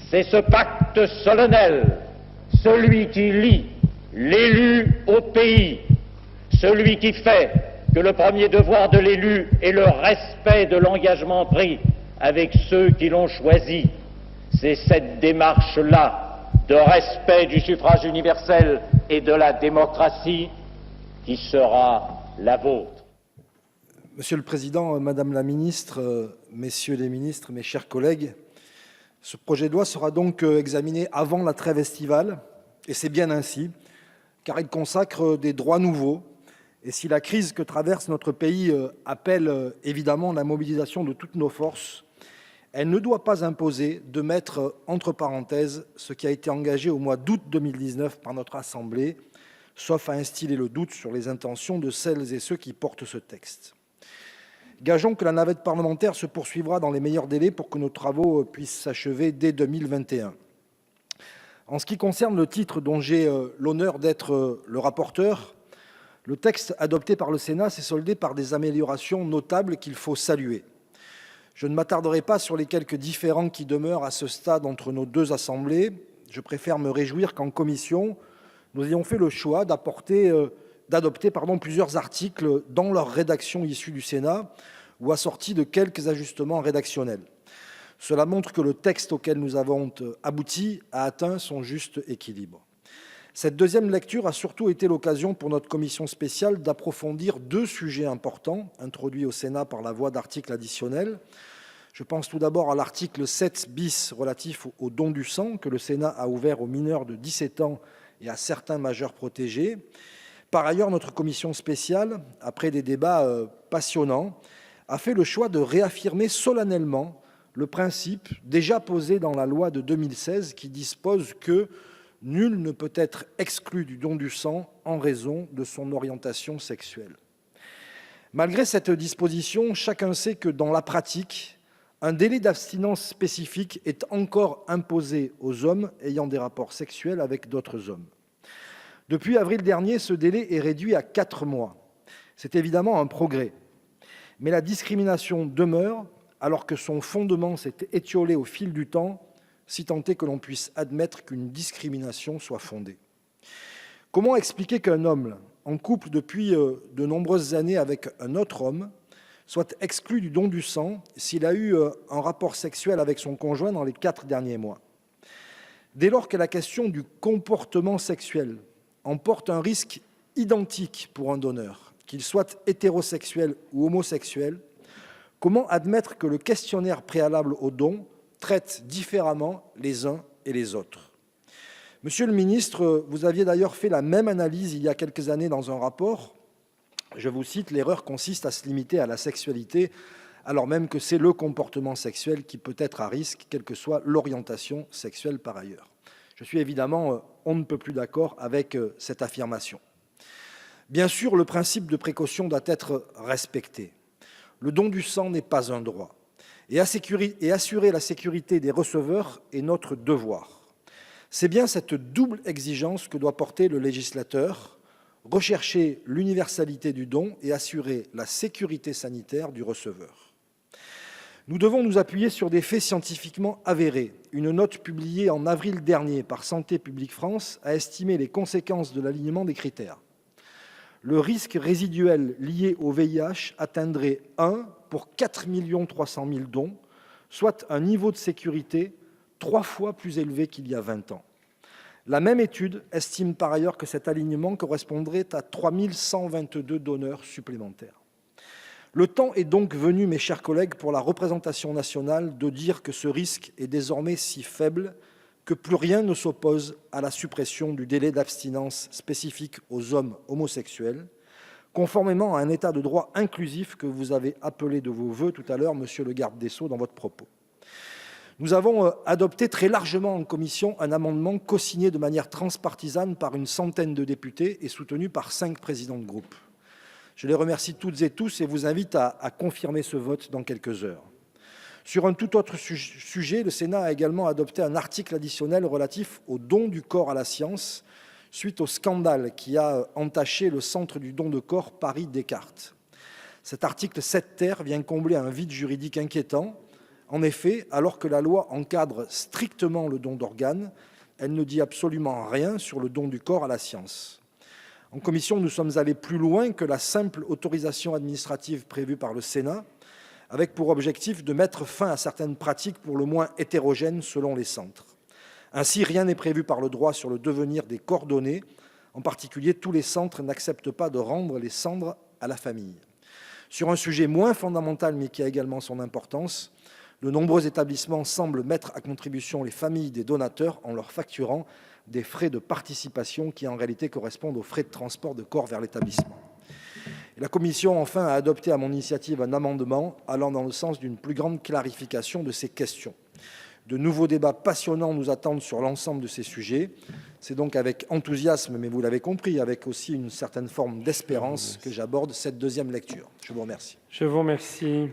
C'est ce pacte solennel, celui qui lie l'élu au pays, celui qui fait que le premier devoir de l'élu est le respect de l'engagement pris avec ceux qui l'ont choisi. C'est cette démarche-là de respect du suffrage universel et de la démocratie qui sera la vôtre. Monsieur le Président, Madame la Ministre, Messieurs les ministres, mes chers collègues, ce projet de loi sera donc examiné avant la trêve estivale, et c'est bien ainsi, car il consacre des droits nouveaux. Et si la crise que traverse notre pays appelle évidemment la mobilisation de toutes nos forces, elle ne doit pas imposer de mettre entre parenthèses ce qui a été engagé au mois d'août 2019 par notre Assemblée, sauf à instiller le doute sur les intentions de celles et ceux qui portent ce texte. Gageons que la navette parlementaire se poursuivra dans les meilleurs délais pour que nos travaux puissent s'achever dès 2021. En ce qui concerne le titre dont j'ai l'honneur d'être le rapporteur, le texte adopté par le Sénat s'est soldé par des améliorations notables qu'il faut saluer. Je ne m'attarderai pas sur les quelques différends qui demeurent à ce stade entre nos deux assemblées. Je préfère me réjouir qu'en commission, nous ayons fait le choix d'adopter plusieurs articles dans leur rédaction issue du Sénat ou assortis de quelques ajustements rédactionnels. Cela montre que le texte auquel nous avons abouti a atteint son juste équilibre. Cette deuxième lecture a surtout été l'occasion pour notre commission spéciale d'approfondir deux sujets importants introduits au Sénat par la voie d'articles additionnels. Je pense tout d'abord à l'article 7 bis relatif au don du sang que le Sénat a ouvert aux mineurs de 17 ans et à certains majeurs protégés. Par ailleurs, notre commission spéciale, après des débats passionnants, a fait le choix de réaffirmer solennellement le principe déjà posé dans la loi de 2016 qui dispose que nul ne peut être exclu du don du sang en raison de son orientation sexuelle. Malgré cette disposition, chacun sait que dans la pratique, un délai d'abstinence spécifique est encore imposé aux hommes ayant des rapports sexuels avec d'autres hommes. Depuis avril dernier, ce délai est réduit à 4 mois. C'est évidemment un progrès. Mais la discrimination demeure alors que son fondement s'est étiolé au fil du temps, si tant est que l'on puisse admettre qu'une discrimination soit fondée. Comment expliquer qu'un homme, en couple depuis de nombreuses années avec un autre homme, soit exclu du don du sang s'il a eu un rapport sexuel avec son conjoint dans les 4 derniers mois? Dès lors que la question du comportement sexuel emporte un risque identique pour un donneur, qu'il soit hétérosexuel ou homosexuel, comment admettre que le questionnaire préalable au don traite différemment les uns et les autres? Monsieur le ministre, vous aviez d'ailleurs fait la même analyse il y a quelques années dans un rapport. Je vous cite, « L'erreur consiste à se limiter à la sexualité, alors même que c'est le comportement sexuel qui peut être à risque, quelle que soit l'orientation sexuelle par ailleurs. » Je suis évidemment on ne peut plus d'accord avec cette affirmation. Bien sûr, le principe de précaution doit être respecté. Le don du sang n'est pas un droit. Et assurer la sécurité des receveurs est notre devoir. C'est bien cette double exigence que doit porter le législateur, rechercher l'universalité du don et assurer la sécurité sanitaire du receveur. Nous devons nous appuyer sur des faits scientifiquement avérés. Une note publiée en avril dernier par Santé publique France a estimé les conséquences de l'alignement des critères. Le risque résiduel lié au VIH atteindrait 1 pour 4 300 000 dons, soit un niveau de sécurité 3 fois plus élevé qu'il y a 20 ans. La même étude estime par ailleurs que cet alignement correspondrait à 3 122 donneurs supplémentaires. Le temps est donc venu, mes chers collègues, pour la représentation nationale de dire que ce risque est désormais si faible que plus rien ne s'oppose à la suppression du délai d'abstinence spécifique aux hommes homosexuels, conformément à un état de droit inclusif que vous avez appelé de vos vœux tout à l'heure, monsieur le garde des Sceaux, dans votre propos. Nous avons adopté très largement en commission un amendement co-signé de manière transpartisane par une centaine de députés et soutenu par 5 présidents de groupe. Je les remercie toutes et tous et vous invite à confirmer ce vote dans quelques heures. Sur un tout autre sujet, le Sénat a également adopté un article additionnel relatif au don du corps à la science, suite au scandale qui a entaché le centre du don de corps Paris Descartes. Cet article 7 ter vient combler un vide juridique inquiétant, En effet, alors que la loi encadre strictement le don d'organes, elle ne dit absolument rien sur le don du corps à la science. En commission, nous sommes allés plus loin que la simple autorisation administrative prévue par le Sénat, avec pour objectif de mettre fin à certaines pratiques pour le moins hétérogènes selon les centres. Ainsi, rien n'est prévu par le droit sur le devenir des corps donnés. En particulier, tous les centres n'acceptent pas de rendre les cendres à la famille. Sur un sujet moins fondamental, mais qui a également son importance, de nombreux établissements semblent mettre à contribution les familles des donateurs en leur facturant des frais de participation qui, en réalité, correspondent aux frais de transport de corps vers l'établissement. La commission, enfin, a adopté à mon initiative un amendement allant dans le sens d'une plus grande clarification de ces questions. De nouveaux débats passionnants nous attendent sur l'ensemble de ces sujets. C'est donc avec enthousiasme, mais vous l'avez compris, avec aussi une certaine forme d'espérance que j'aborde cette deuxième lecture. Je vous remercie. Je vous remercie.